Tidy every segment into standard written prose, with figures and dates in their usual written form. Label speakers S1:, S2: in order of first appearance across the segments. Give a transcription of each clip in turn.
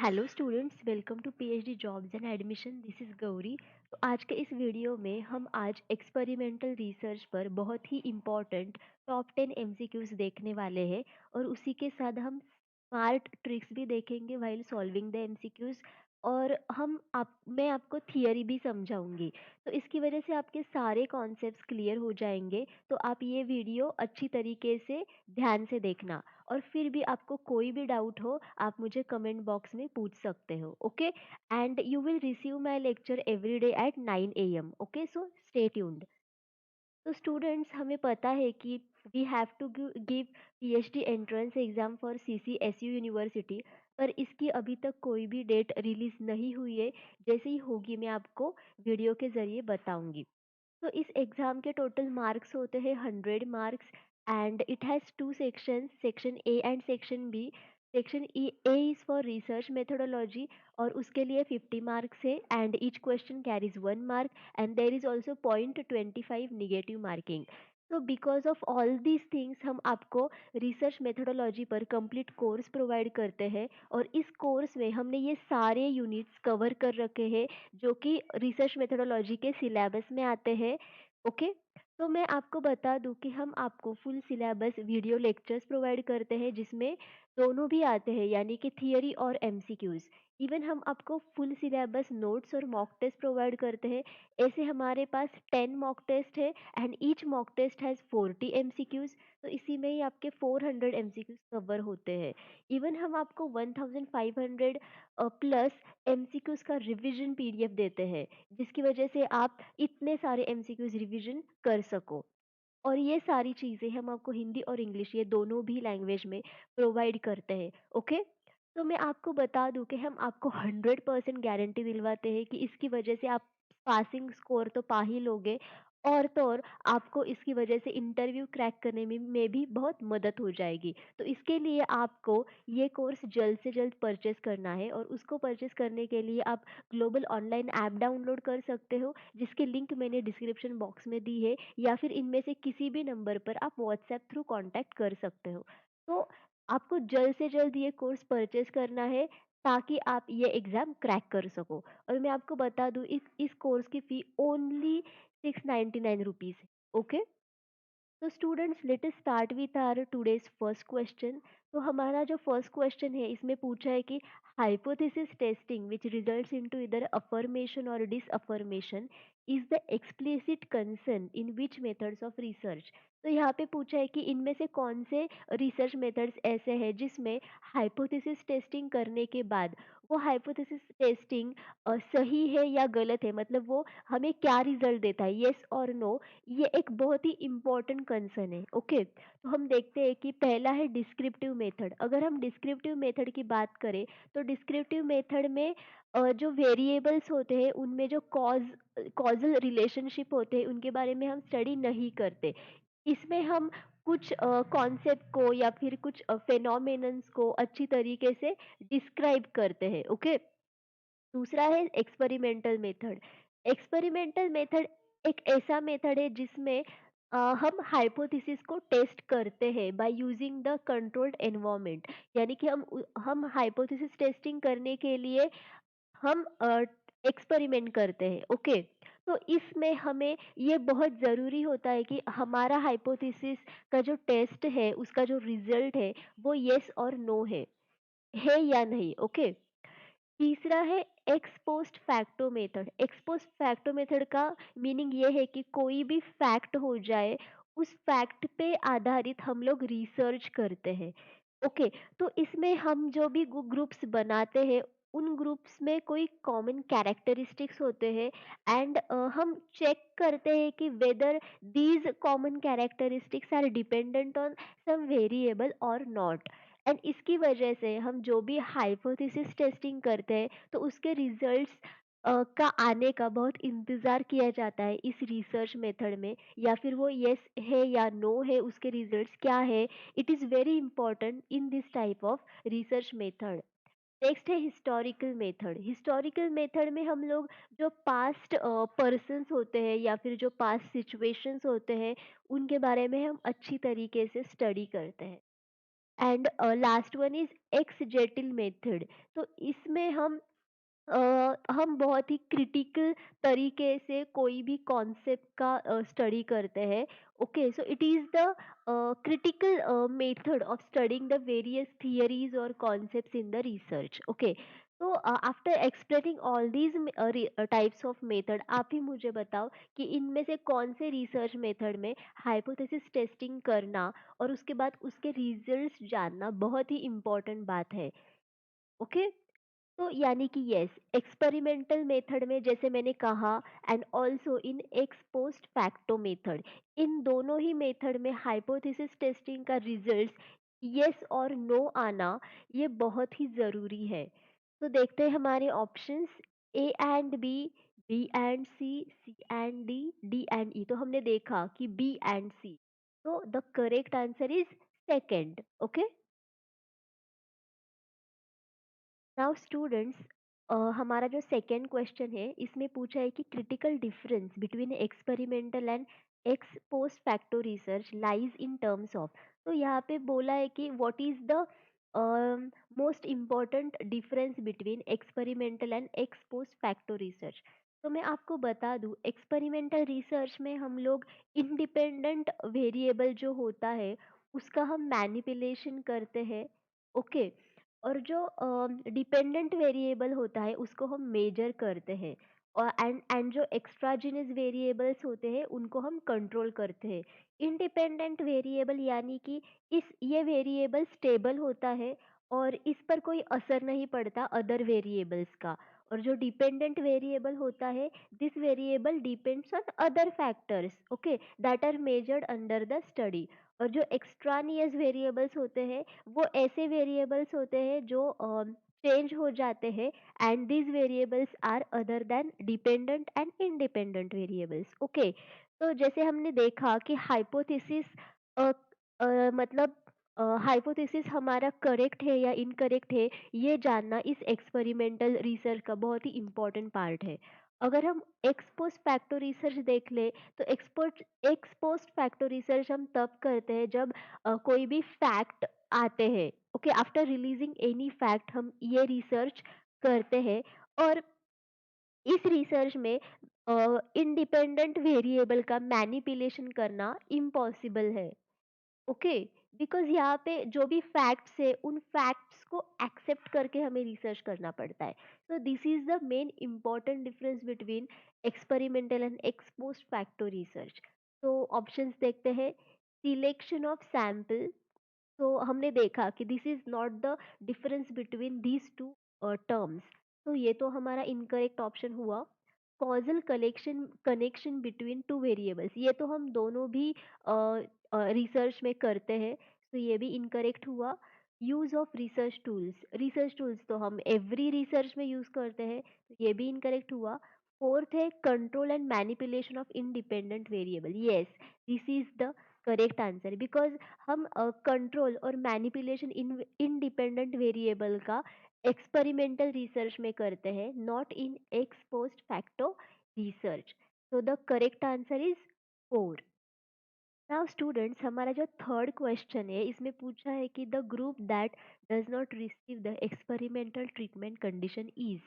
S1: Hello students, welcome to PhD jobs and admission. This is Gauri. तो आज के इस वीडियो में हम आज एक्सपेरिमेंटल रिसर्च पर बहुत ही इम्पॉर्टेंट टॉप 10 एमसीक्यूज देखने वाले हैं और उसी के साथ हम स्मार्ट ट्रिक्स भी देखेंगे व्हाइल सॉल्विंग द एमसीक्यूज। और मैं आपको थियरी भी समझाऊंगी। तो इसकी वजह से आपके सारे कॉन्सेप्ट्स क्लियर हो जाएंगे। तो आप ये वीडियो अच्छी तरीके से ध्यान से देखना। और फिर भी आपको कोई भी डाउट हो आप मुझे कमेंट बॉक्स में पूछ सकते हो। Okay, and you will receive my lecture every day at 9 AM। Okay, so stay tuned. तो स्टूडेंट्स, हमें पता है कि we have to give PhD entrance exam for CCSU university. पर इसकी अभी तक कोई भी डेट रिलीज नहीं हुई है। जैसे ही होगी मैं आपको वीडियो के जरिए बताऊंगी। तो इस एग्ज़ाम के टोटल मार्क्स होते हैं 100 marks. And it has two section, section A and section B. Section A is for research methodology और उसके लिए 50 मार्क्स है and each question carries 1 mark. And there is also .25 negative marking. तो because of all these things हम आपको research methodology पर complete course provide करते हैं। और इस कोर्स में हमने ये सारे यूनिट्स कवर कर रखे हैं जो कि रिसर्च मेथोडोलॉजी के सिलेबस में आते हैं। ओके, तो मैं आपको बता दूं कि हम आपको full syllabus video lectures provide करते हैं जिसमें दोनों भी आते हैं, यानी कि थियरी और एमसीक्यूज। इवन हम आपको फुल सिलेबस नोट्स और मॉक टेस्ट प्रोवाइड करते हैं। ऐसे हमारे पास 10 मॉक टेस्ट है and each mock test has 40 MCQs. तो इसी में ही आपके 400 एमसीक्यूज कवर होते हैं। इवन हम आपको 1500 प्लस एमसीक्यूज का रिवीजन पीडीएफ देते हैं जिसकी वजह से आप इतने सारे एमसीक्यूज रिवीजन कर सको। और ये सारी चीज़ें हम आपको हिंदी और इंग्लिश ये दोनों भी लैंग्वेज में प्रोवाइड करते हैं। ओके, तो मैं आपको बता दूं कि हम आपको 100% गारंटी दिलवाते हैं कि इसकी वजह से आप पासिंग स्कोर तो पा ही लोगे। और तो और आपको इसकी वजह से इंटरव्यू क्रैक करने में भी बहुत मदद हो जाएगी। तो इसके लिए आपको ये कोर्स जल्द से जल्द परचेस करना है और उसको परचेस करने के लिए आप ग्लोबल ऑनलाइन ऐप डाउनलोड कर सकते हो जिसकी लिंक मैंने डिस्क्रिप्शन बॉक्स में दी है, या फिर इनमें से किसी भी नंबर पर आप व्हाट्सएप थ्रू कांटेक्ट कर सकते हो। तो आपको जल्द से जल्द ये कोर्स परचेस करना है ताकि आप ये एग्ज़ाम क्रैक कर सको। और मैं आपको बता दूँ इस कोर्स की फ़ी ओनली 699 रुपीज़ है। ओके? तो students, let us start with our today's first question. तो हमारा जो फर्स्ट क्वेश्चन है इसमें पूछा है कि hypothesis testing which results into either affirmation और disaffirmation is the explicit concern in which methods of research. तो यहाँ पे पूछा है कि इनमें से कौन से रिसर्च मेथड्स ऐसे हैं जिसमें हाइपोथेसिस टेस्टिंग करने के बाद वो हाइपोथेसिस टेस्टिंग सही है या गलत है, मतलब वो हमें क्या रिजल्ट देता है, येस और नो। ये एक बहुत ही इम्पोर्टेंट कंसर्न है। ओके, तो हम देखते हैं कि पहला है डिस्क्रिप्टिव मेथड। अगर हम डिस्क्रिप्टिव मेथड की बात करें तो डिस्क्रिप्टिव मेथड में जो वेरिएबल्स होते हैं उनमें जो कॉजल रिलेशनशिप होते हैं उनके बारे में हम स्टडी नहीं करते। इसमें हम कुछ कॉन्सेप्ट को या फिर कुछ फेनोमेनन्स को अच्छी तरीके से डिस्क्राइब करते हैं। ओके, दूसरा है एक्सपेरिमेंटल मेथड। एक्सपेरिमेंटल मेथड एक ऐसा मेथड है जिसमें हम हाइपोथेसिस को टेस्ट करते हैं by using the controlled environment. यानी कि हम हाइपोथेसिस टेस्टिंग करने के लिए हम एक्सपेरिमेंट करते हैं। ओके, तो इसमें हमें ये बहुत ज़रूरी होता है कि हमारा हाइपोथेसिस का जो टेस्ट है उसका जो रिजल्ट है वो येस और नो है या नहीं। ओके, तीसरा है x post facto method. X post facto method का मीनिंग ये है कि कोई भी फैक्ट हो जाए उस फैक्ट पे आधारित हम लोग रिसर्च करते हैं। ओके, तो इसमें हम जो भी ग्रुप्स बनाते हैं उन ग्रुप्स में कोई कॉमन कैरेक्टरिस्टिक्स होते हैं एंड हम चेक करते हैं कि whether these common characteristics are dependent on some variable और नॉट। एंड इसकी वजह से हम जो भी हाइपोथेसिस टेस्टिंग करते हैं तो उसके रिजल्ट्स का आने का बहुत इंतज़ार किया जाता है इस रिसर्च मेथड में। या फिर वो यस है या नो है, उसके रिजल्ट्स क्या है, it is very important in this type of research method. Next है हिस्टोरिकल मेथड। हिस्टोरिकल मेथड में हम लोग जो पास्ट पर्सन्स होते हैं या फिर जो पास्ट सिचुएशंस होते हैं उनके बारे में हम अच्छी तरीके से स्टडी करते हैं। And last one is exegetical method. तो इसमें हम बहुत ही क्रिटिकल तरीके से कोई भी कॉन्सेप्ट का स्टडी करते हैं। Okay, so it is the critical method of studying the various theories और concepts in the research. Okay, तो after explaining all these types of method, आप ही मुझे बताओ कि इनमें से कौन से रिसर्च मेथड में हाइपोथेसिस टेस्टिंग करना और उसके बाद उसके रिजल्ट्स जानना बहुत ही इम्पोर्टेंट बात है। ओके, तो यानी कि यस, एक्सपेरिमेंटल मेथड में जैसे मैंने कहा, and also in ex post facto method, इन दोनों ही मेथड में हाइपोथेसिस टेस्टिंग का रिजल्ट्स यस और नो आना ये बहुत ही ज़रूरी है। तो देखते हैं हमारे options, A and B, B and C, C and D, D and E. तो हमने देखा कि बी एंड सी, तो the correct answer is second. Okay, now students, हमारा जो सेकेंड क्वेश्चन है इसमें पूछा है कि critical difference between experimental and ex post facto research lies in terms of. तो यहाँ पे बोला है कि what is the most important difference between experimental and ex post facto research. तो मैं आपको बता दूं, एक्सपेरिमेंटल रिसर्च में हम लोग इंडिपेंडेंट वेरिएबल जो होता है उसका हम मैनिपुलेशन करते हैं। ओके, और जो डिपेंडेंट वेरिएबल होता है उसको हम मेजर करते हैं, और एंड जो एक्स्ट्राजिनस वेरिएबल्स होते हैं उनको हम कंट्रोल करते हैं। इंडिपेंडेंट वेरिएबल यानी कि इस ये वेरिएबल स्टेबल होता है और इस पर कोई असर नहीं पड़ता अदर वेरिएबल्स का। और जो डिपेंडेंट वेरिएबल होता है, this variable depends on other factors, okay, that are measured under the study. और जो एक्स्ट्रानियस वेरिएबल्स होते हैं वो ऐसे वेरिएबल्स होते हैं जो चेंज हो जाते हैं, and these variables are other than dependent and independent variables. Okay, तो जैसे हमने देखा कि हाइपोथेसिस मतलब हाइपोथेसिस हमारा करेक्ट है या इनकरेक्ट है, ये जानना इस एक्सपेरिमेंटल रिसर्च का बहुत ही इम्पोर्टेंट पार्ट है। अगर हम एक्स पोस्ट फैक्टो रिसर्च देख ले, तो एक्स पोस्ट फैक्टो रिसर्च हम तब करते हैं जब कोई भी फैक्ट आते हैं। Okay, after releasing any fact हम ये रिसर्च करते हैं। और इस रिसर्च में इंडिपेंडेंट वेरिएबल का मैनिपुलेशन करना इम्पॉसिबल है। ओके, बिकॉज यहाँ पे जो भी फैक्ट्स है उन फैक्ट्स को एक्सेप्ट करके हमें रिसर्च करना पड़ता है। सो this is the main important difference between experimental and ex post facto research. तो ऑप्शंस देखते हैं, सिलेक्शन ऑफ सैंपल। तो हमने देखा कि this is not the difference between these two terms, तो ये तो हमारा इनकरेक्ट ऑप्शन हुआ। Causal collection connection between two variables, ये तो हम दोनों भी रिसर्च में करते हैं, तो ये भी इनकरेक्ट हुआ। यूज ऑफ रिसर्च टूल्स तो हम एवरी रिसर्च में यूज करते हैं, तो ये भी इनकरेक्ट हुआ। फोर्थ है control and manipulation of independent variable. Yes, this is the correct answer, because हम कंट्रोल और मैनिपुलेशन इन इंडिपेंडेंट वेरिएबल का एक्सपेरिमेंटल रिसर्च में करते हैं, not in ex post facto research. So the correct answer is four. Now students, हमारा जो third question है इसमें पूछा है कि the group that does not receive the experimental treatment condition is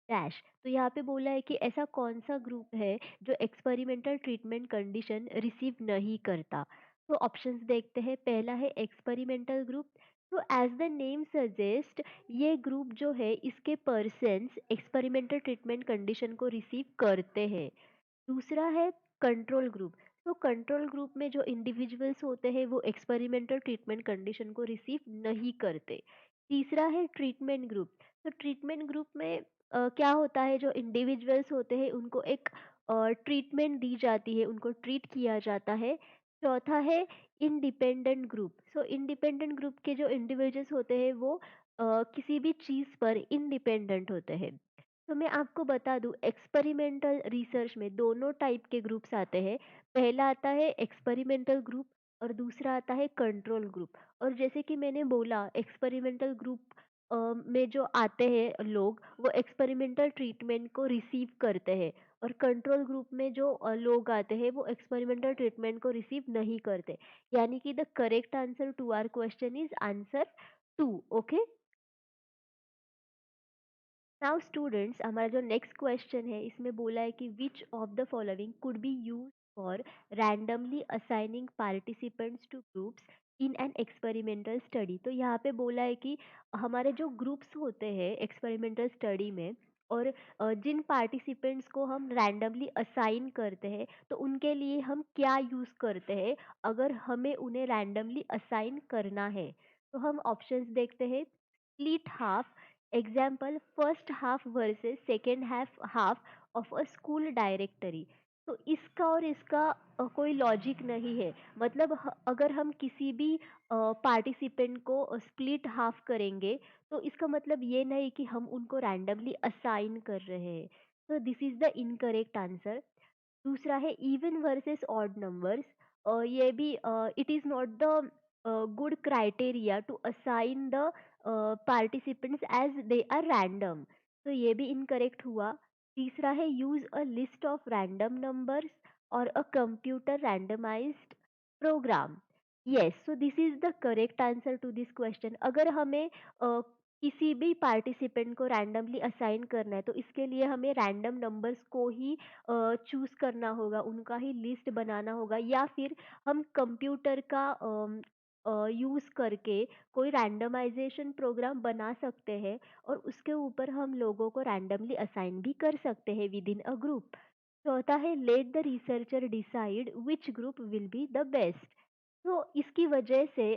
S1: dash. तो यहाँ पे बोला है कि ऐसा कौन सा ग्रुप है जो एक्सपेरिमेंटल ट्रीटमेंट कंडीशन रिसीव नहीं करता। तो ऑप्शंस देखते हैं, पहला है एक्सपेरिमेंटल ग्रुप। तो एज द नेम सजेस्ट, ये ग्रुप जो है इसके पर्सन्स एक्सपेरिमेंटल ट्रीटमेंट कंडीशन को रिसीव करते हैं। दूसरा है कंट्रोल ग्रुप। तो कंट्रोल ग्रुप में जो इंडिविजुअल्स होते हैं वो एक्सपेरिमेंटल ट्रीटमेंट कंडीशन को रिसीव नहीं करते। तीसरा है ट्रीटमेंट ग्रुप। तो ट्रीटमेंट ग्रुप में क्या होता है, जो इंडिविजुअल्स होते हैं उनको एक ट्रीटमेंट दी जाती है, उनको ट्रीट किया जाता है। चौथा है इंडिपेंडेंट ग्रुप। सो इंडिपेंडेंट ग्रुप के जो इंडिविजुअल्स होते हैं वो किसी भी चीज़ पर इंडिपेंडेंट होते हैं। तो मैं आपको बता दूं, एक्सपेरिमेंटल रिसर्च में दोनों टाइप के ग्रुप्स आते हैं। पहला आता है एक्सपेरिमेंटल ग्रुप और दूसरा आता है कंट्रोल ग्रुप। और जैसे कि मैंने बोला, एक्सपेरिमेंटल ग्रुप में जो आते हैं लोग वो एक्सपेरिमेंटल ट्रीटमेंट को रिसीव करते हैं, और कंट्रोल ग्रुप में जो लोग आते हैं वो एक्सपेरिमेंटल ट्रीटमेंट को रिसीव नहीं करते। यानी कि the correct answer to our question is answer 2। Okay. Now students, हमारा जो नेक्स्ट क्वेश्चन है इसमें बोला है कि which of the following could be use for randomly assigning participants to groups in an experimental study. तो यहाँ पे बोला है कि हमारे जो ग्रुप्स होते हैं एक्सपेरिमेंटल स्टडी में, और जिन पार्टिसिपेंट्स को हम रैंडमली असाइन करते हैं तो उनके लिए हम क्या यूज़ करते हैं अगर हमें उन्हें रैंडमली असाइन करना है। तो हम ऑप्शंस देखते हैं। Split half, example first half versus second half of a school directory. तो इसका और इसका कोई लॉजिक नहीं है। मतलब अगर हम किसी भी पार्टिसिपेंट को स्प्लिट हाफ करेंगे तो इसका मतलब ये नहीं कि हम उनको रैंडमली असाइन कर रहे हैं। तो this is the incorrect answer. दूसरा है इवन वर्सेस ऑड नंबर्स। ये भी it is not the good criteria to assign the participants as they are random. तो ये भी इनकरेक्ट हुआ। तीसरा है use a list of random numbers और a computer randomized program. Yes, so this is the correct answer to this question. अगर हमें किसी भी पार्टिसिपेंट को रैंडमली असाइन करना है तो इसके लिए हमें रैंडम नंबर्स को ही चूज़ करना होगा, उनका ही लिस्ट बनाना होगा, या फिर हम कंप्यूटर का यूज़ करके कोई रैंडमाइजेशन प्रोग्राम बना सकते हैं और उसके ऊपर हम लोगों को रैंडमली असाइन भी कर सकते हैं विद इन अ ग्रुप। चौथा है let the researcher decide which group will be the best. तो इसकी वजह से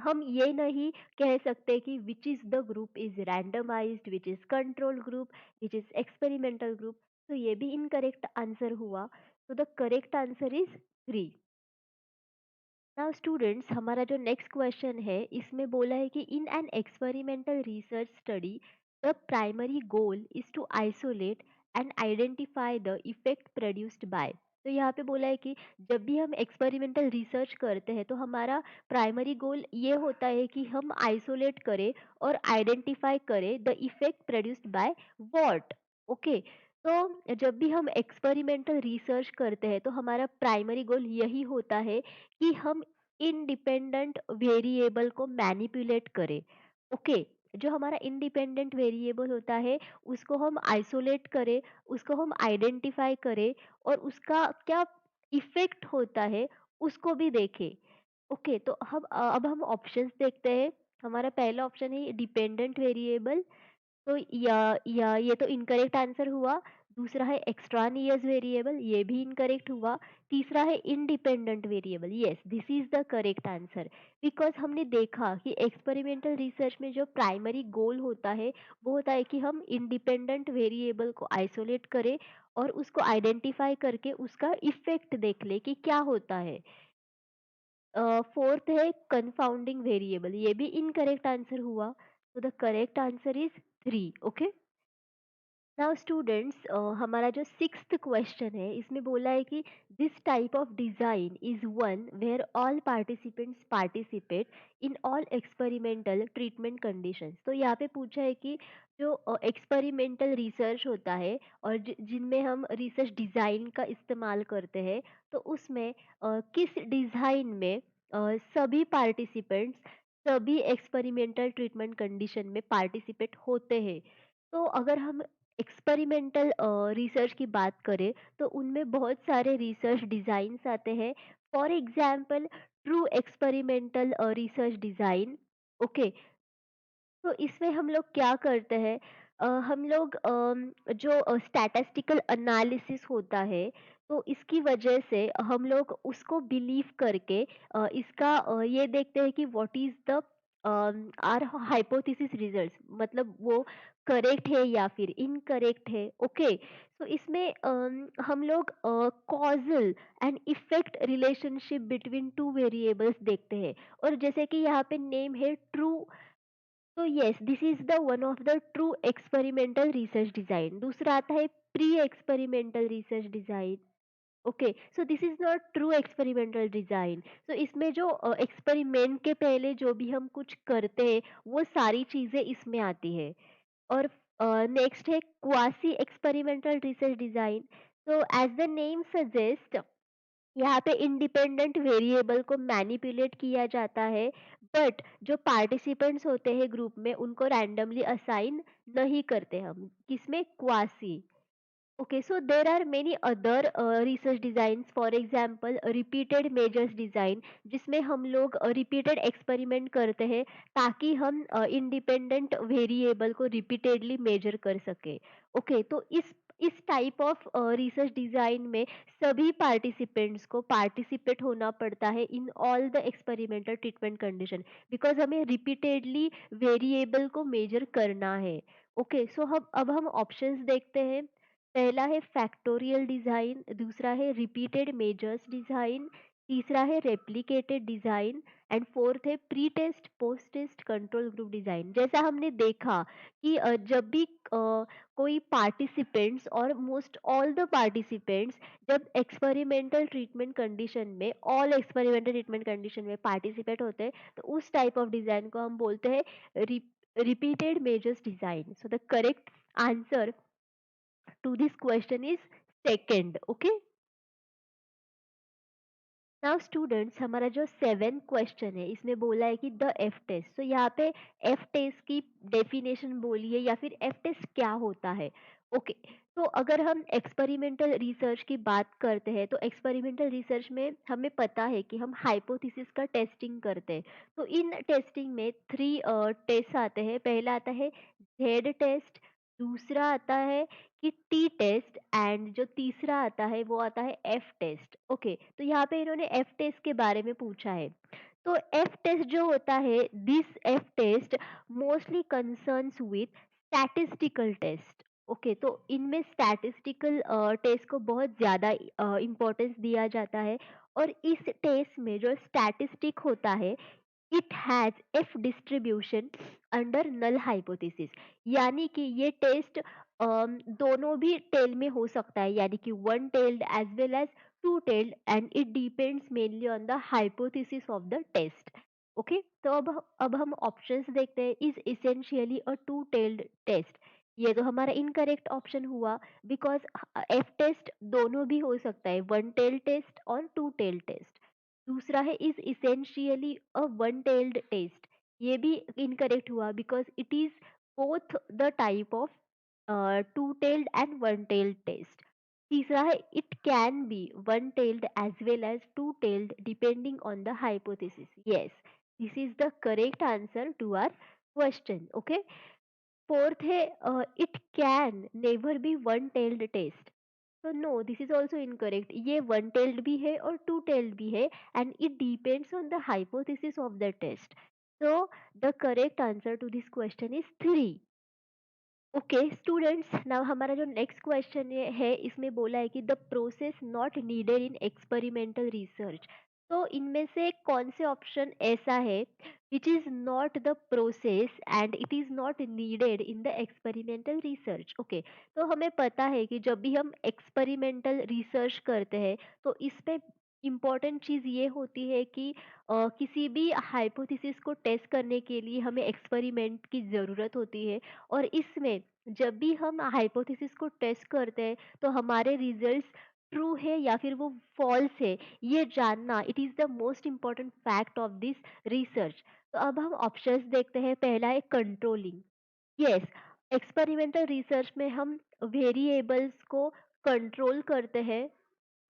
S1: हम ये नहीं कह सकते कि which is the group is randomized, which is control group, which is experimental group. तो ये भी इनकरेक्ट आंसर हुआ। तो the correct answer is 3। Now students, हमारा जो नेक्स्ट क्वेश्चन है इसमें बोला है कि in an experimental research study the primary goal is to isolate and identify the effect produced by. तो यहाँ पे बोला है कि जब भी हम एक्सपेरिमेंटल रिसर्च करते हैं तो हमारा प्राइमरी गोल ये होता है कि हम आइसोलेट करें और आइडेंटिफाई करें the effect produced by what. Okay. तो जब भी हम एक्सपेरिमेंटल रिसर्च करते हैं तो हमारा प्राइमरी गोल यही होता है कि हम इंडिपेंडेंट वेरिएबल को मैनिपुलेट करें। ओके। जो हमारा इंडिपेंडेंट वेरिएबल होता है उसको हम आइसोलेट करें, उसको हम आइडेंटिफाई करें और उसका क्या इफेक्ट होता है उसको भी देखें। ओके, तो हम अब हम ऑप्शंस देखते हैं। हमारा पहला ऑप्शन है डिपेंडेंट वेरिएबल। तो या ये तो इनकरेक्ट आंसर हुआ। दूसरा है एक्स्ट्रानियस वेरिएबल, ये भी इनकरेक्ट हुआ। तीसरा है independent variable. Yes, this is the correct answer. Because हमने देखा कि एक्सपेरिमेंटल रिसर्च में जो प्राइमरी गोल होता है वो होता है कि हम इंडिपेंडेंट वेरिएबल को आइसोलेट करें और उसको आइडेंटिफाई करके उसका इफेक्ट देख ले कि क्या होता है। फोर्थ है कंफाउंडिंग वेरिएबल, ये भी इनकरेक्ट आंसर हुआ। तो the correct answer is 3। Okay. Now students, हमारा जो सिक्स्थ क्वेश्चन है इसमें बोला है कि this type of design is one where all participants participate in all experimental treatment conditions. तो यहाँ पे पूछा है कि जो एक्सपेरिमेंटल रिसर्च होता है और जिनमें हम रिसर्च डिज़ाइन का इस्तेमाल करते हैं तो उसमें किस डिज़ाइन में सभी पार्टिसिपेंट्स सभी एक्सपेरिमेंटल ट्रीटमेंट कंडीशन में पार्टिसिपेट होते हैं। तो अगर हम एक्सपेरिमेंटल रिसर्च की बात करें तो उनमें बहुत सारे रिसर्च डिज़ाइंस आते हैं। For example true experimental research design. Okay. तो इसमें हम लोग क्या करते हैं, हम लोग जो स्टैटिस्टिकल एनालिसिस होता है तो इसकी वजह से हम लोग उसको बिलीव करके इसका ये देखते हैं कि what is the are hypothesis results, मतलब वो करेक्ट है या फिर इनकरेक्ट है। ओके। तो इसमें हम लोग causal and effect relationship between two variables देखते हैं। और जैसे कि यहाँ पे नेम है ट्रू, तो yes this is the one of the true experimental research design. दूसरा आता है pre experimental research design. Okay, so this is not true experimental design. तो इसमें जो एक्सपेरिमेंट के पहले जो भी हम कुछ करते हैं वो सारी चीजें इसमें आती है। और नेक्स्ट है क्वासी एक्सपेरिमेंटल रिसर्च डिजाइन। तो एज द नेम सजेस्ट, यहाँ पे इंडिपेंडेंट वेरिएबल को मैनिपुलेट किया जाता है, बट जो पार्टिसिपेंट्स होते हैं ग्रुप में उनको रैंडमली असाइन नहीं करते हम, किसमें, quasi. Okay, so there are many other research designs, for example repeated measures design, जिसमें हम लोग repeated experiment करते हैं ताकि हम independent variable को repeatedly measure कर सके। Okay, तो इस टाइप ऑफ रिसर्च डिजाइन में सभी पार्टिसिपेंट्स को पार्टिसिपेट होना पड़ता है in all the experimental treatment condition, because हमें रिपीटेडली वेरिएबल को मेजर करना है। ओके, सो अब हम ऑप्शंस देखते हैं। पहला है फैक्टोरियल डिजाइन, दूसरा है रिपीटेड मेजर्स डिजाइन, तीसरा है रेप्लिकेटेड डिजाइन एंड फोर्थ है pre test post test control group design. जैसा हमने देखा कि जब भी कोई पार्टिसिपेंट्स और मोस्ट ऑल द पार्टिसिपेंट्स जब एक्सपेरिमेंटल ट्रीटमेंट कंडीशन में, ऑल एक्सपेरिमेंटल ट्रीटमेंट कंडीशन में पार्टिसिपेट होते हैं, तो उस टाइप ऑफ डिजाइन को हम बोलते हैं repeated measures design. So the correct answer to this question is second. Okay, now students, हमारा जो सेवन क्वेश्चन है इसमें बोला है कि द एफ टेस्ट। तो यहाँ पे एफ टेस्ट की डेफिनेशन बोलिए या फिर एफ टेस्ट क्या होता है। ओके, तो अगर हम एक्सपेरिमेंटल रिसर्च की बात करते हैं तो एक्सपेरिमेंटल रिसर्च में हमें पता है कि हम हाइपोथेसिस का टेस्टिंग करते हैं। तो इन टेस्टिंग में थ्री टेस्ट आते हैं। पहला आता है जेड टेस्ट, दूसरा आता है कि टी टेस्ट एंड जो तीसरा आता है वो आता है एफ टेस्ट। ओके, तो यहाँ पे इन्होंने एफ टेस्ट के बारे में पूछा है। तो एफ टेस्ट जो होता है, this F test mostly concerns with statistical test. Okay, तो इनमें स्टैटिस्टिकल टेस्ट को बहुत ज़्यादा इम्पोर्टेंस दिया जाता है। और इस टेस्ट में जो स्टैटिस्टिक होता है, it has F distribution under null hypothesis. यानी कि ये टेस्ट दोनों भी टेल में हो सकता है, यानी कि one tailed as well as two tailed, and it depends mainly on the hypothesis of the test. Okay, तो अब हम ऑप्शंस देखते हैं। Is essentially a two tailed test, ये तो हमारा इनकरेक्ट ऑप्शन हुआ, बिकॉज एफ टेस्ट दोनों भी हो सकता है, वन टेल्ड टेस्ट और टू टेल्ड टेस्ट। दूसरा है is essentially a one tailed test, ये भी इनकरेक्ट हुआ, because it is both the type of two tailed and one tailed test. तीसरा है it can be one tailed as well as two tailed depending on the hypothesis. Yes, this is the correct answer to our question. Okay, fourth है it can never be one tailed test. तो no, this is also incorrect, ये one tailed भी है और two tailed भी है, and it depends on the hypothesis of the test. so the correct answer to this question is 3। Okay students, now हमारा जो next question है इसमें बोला है कि the process not needed in experimental research. तो इनमें से कौन से ऑप्शन ऐसा है which is not the process and it is not needed in the experimental research. Okay, तो हमें पता है कि जब भी हम एक्सपेरिमेंटल रिसर्च करते हैं तो इसमें इम्पॉर्टेंट चीज़ ये होती है कि किसी भी हाइपोथेसिस को टेस्ट करने के लिए हमें एक्सपेरिमेंट की ज़रूरत होती है। और इसमें जब भी हम हाइपोथेसिस को टेस्ट करते हैं तो हमारे रिजल्ट्स ट्रू है या फिर वो फॉल्स है, ये जानना it is the most important fact of this research. तो अब हम ऑप्शंस देखते हैं। पहला है कंट्रोलिंग। यस, एक्सपेरिमेंटल रिसर्च में हम वेरिएबल्स को कंट्रोल करते हैं,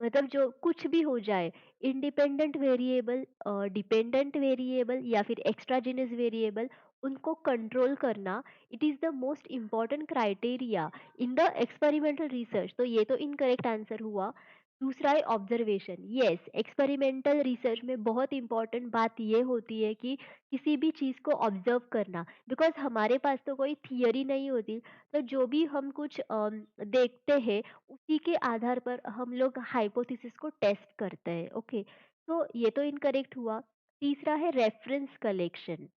S1: मतलब जो कुछ भी हो जाए, इंडिपेंडेंट वेरिएबल, डिपेंडेंट वेरिएबल या फिर एक्स्ट्राजीनियस वेरिएबल, उनको कंट्रोल करना it is the most important criteria in the experimental research. तो ये तो इनकरेक्ट आंसर हुआ। दूसरा है ऑब्जर्वेशन। यस, एक्सपेरिमेंटल रिसर्च में बहुत इंपॉर्टेंट बात ये होती है कि किसी भी चीज़ को ऑब्जर्व करना, बिकॉज हमारे पास तो कोई थियरी नहीं होती। तो जो भी हम कुछ देखते हैं उसी के आधार पर हम लोग हाइपोथेसिस को टेस्ट करते हैं। ओके, तो ये तो इनकरेक्ट हुआ। तीसरा है रेफरेंस कलेक्शन।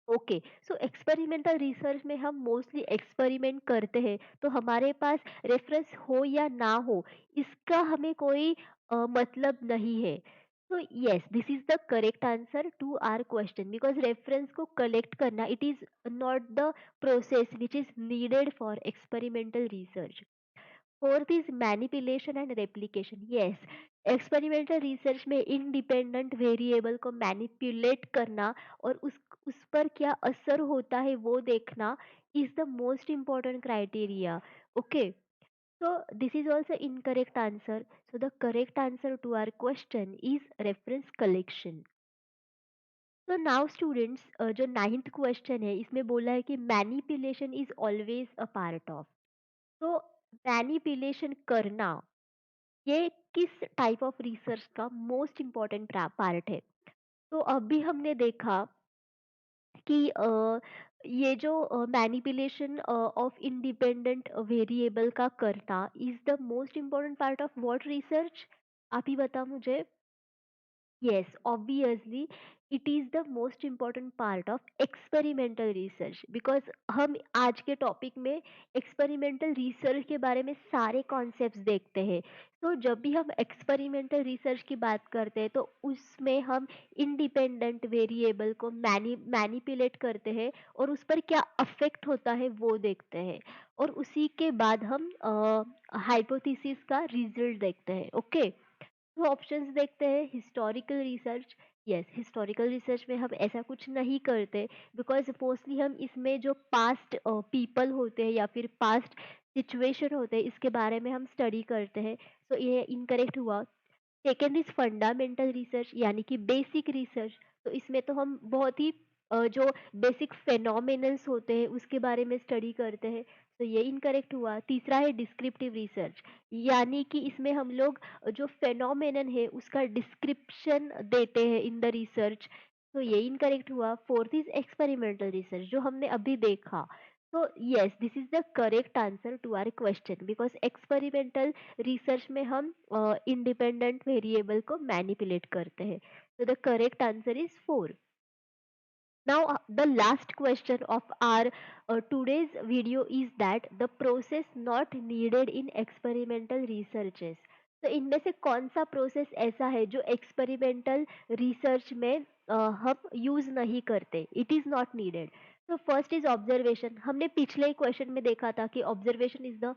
S1: ओके, सो एक्सपेरिमेंटल रिसर्च में हम मोस्टली एक्सपेरिमेंट करते हैं, तो हमारे पास रेफरेंस हो या ना हो इसका हमें कोई मतलब नहीं है। So yes, this is the correct answer to our question, because reference को collect करना, it is not the process which is needed for experimental research. Fourth is manipulation and replication. Yes, experimental research में independent variable को manipulate करना और उस पर क्या असर होता है वो देखना is the most important criteria. Okay, so this is also incorrect answer. So the correct answer to our question is reference collection. तो नाउ स्टूडेंट्स, जो नाइन्थ क्वेश्चन है इसमें बोला है कि manipulation is always a part of. तो manipulation करना ये किस टाइप ऑफ रिसर्च का मोस्ट इम्पॉर्टेंट पार्ट है. तो अभी हमने देखा कि ये जो मैनिपुलेशन ऑफ इंडिपेंडेंट वेरिएबल का करना is the most important part of what research. आप ही बता मुझे. Yes, obviously, it is the most important part of experimental research, because हम आज के टॉपिक में एक्सपेरिमेंटल रिसर्च के बारे में सारे कॉन्सेप्ट्स देखते हैं. तो जब भी हम एक्सपेरिमेंटल रिसर्च की बात करते हैं तो उसमें हम इंडिपेंडेंट वेरिएबल को मैनिपुलेट करते हैं और उस पर क्या अफेक्ट होता है वो देखते हैं, और उसी के बाद हम हाइपोथेसिस का रिजल्ट देखते हैं. ओके, तो ऑप्शंस देखते हैं. Historical research. Yes, historical research में हम ऐसा कुछ नहीं करते, बिकॉज मोस्टली हम इसमें जो पास्ट पीपल होते हैं या फिर पास्ट सिचुएशन होते हैं इसके बारे में हम स्टडी करते हैं. तो ये इनकरेक्ट हुआ. सेकेंड इज फंडामेंटल रिसर्च यानी कि बेसिक रिसर्च. तो इसमें तो हम बहुत ही जो बेसिक फेनोमेनल्स होते हैं उसके बारे में स्टडी करते हैं. तो ये इनकरेक्ट हुआ. तीसरा है डिस्क्रिप्टिव रिसर्च, यानी कि इसमें हम लोग जो फेनोमेनन है उसका डिस्क्रिप्शन देते हैं इन द रिसर्च. तो ये इनकरेक्ट हुआ. फोर्थ इज एक्सपेरिमेंटल रिसर्च जो हमने अभी देखा. तो yes, this is the correct answer to our question, because experimental research में हम इंडिपेंडेंट वेरिएबल को मैनिपुलेट करते हैं. तो the correct answer is four. Now, the last question of our today's video is that the process not needed in experimental researches. तो इनमें से कौन सा प्रोसेस ऐसा है जो एक्सपेरिमेंटल रिसर्च में हम यूज नहीं करते, इट इज नॉट नीडेड. तो फर्स्ट इज ऑब्जर्वेशन. हमने पिछले क्वेश्चन में देखा था कि observation is the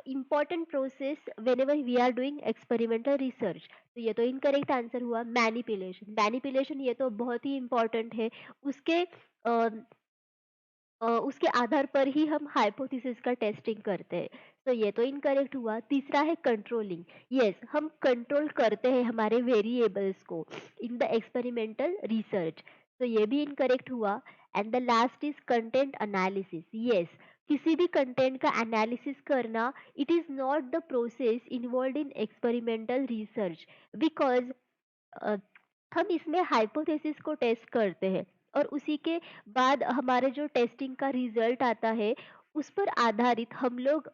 S1: important process whenever we are doing experimental research. तो ये तो इनकरेक्ट आंसर हुआ. मैनिपुलेशन, मैनिपुलेशन ये तो बहुत ही इम्पोर्टेंट है. उसके उसके आधार पर ही हम हाइपोथेसिस का टेस्टिंग करते हैं. तो ये तो इनकरेक्ट हुआ. तीसरा है कंट्रोलिंग. यस, हम कंट्रोल करते हैं हमारे वेरिएबल्स को इन द एक्सपेरिमेंटल रिसर्च. तो ये भी इनकरेक्ट हुआ. And the last is content analysis. Yes, किसी भी कंटेंट का एनालिसिस करना it is not the process involve in experimental research, because a, हम इसमें हाइपोथेसिस को टेस्ट करते हैं और उसी के बाद हमारे जो टेस्टिंग का रिजल्ट आता है उस पर आधारित हम लोग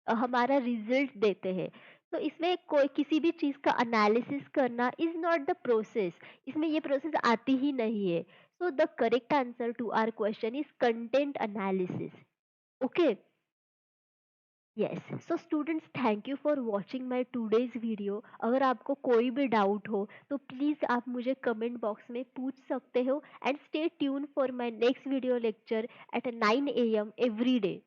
S1: हमारा रिजल्ट देते हैं. तो इसमें कोई किसी भी चीज का एनालिसिस करना इज नॉट द प्रोसेस. इसमें ये प्रोसेस आती ही नहीं है. So the correct answer to our question is content analysis. Okay. Yes, so students, thank you for watching my today's video. अगर आपको कोई भी डाउट हो तो प्लीज़ आप मुझे कमेंट बॉक्स में पूछ सकते हो. And stay tune for my next video lecture at 9 AM every day.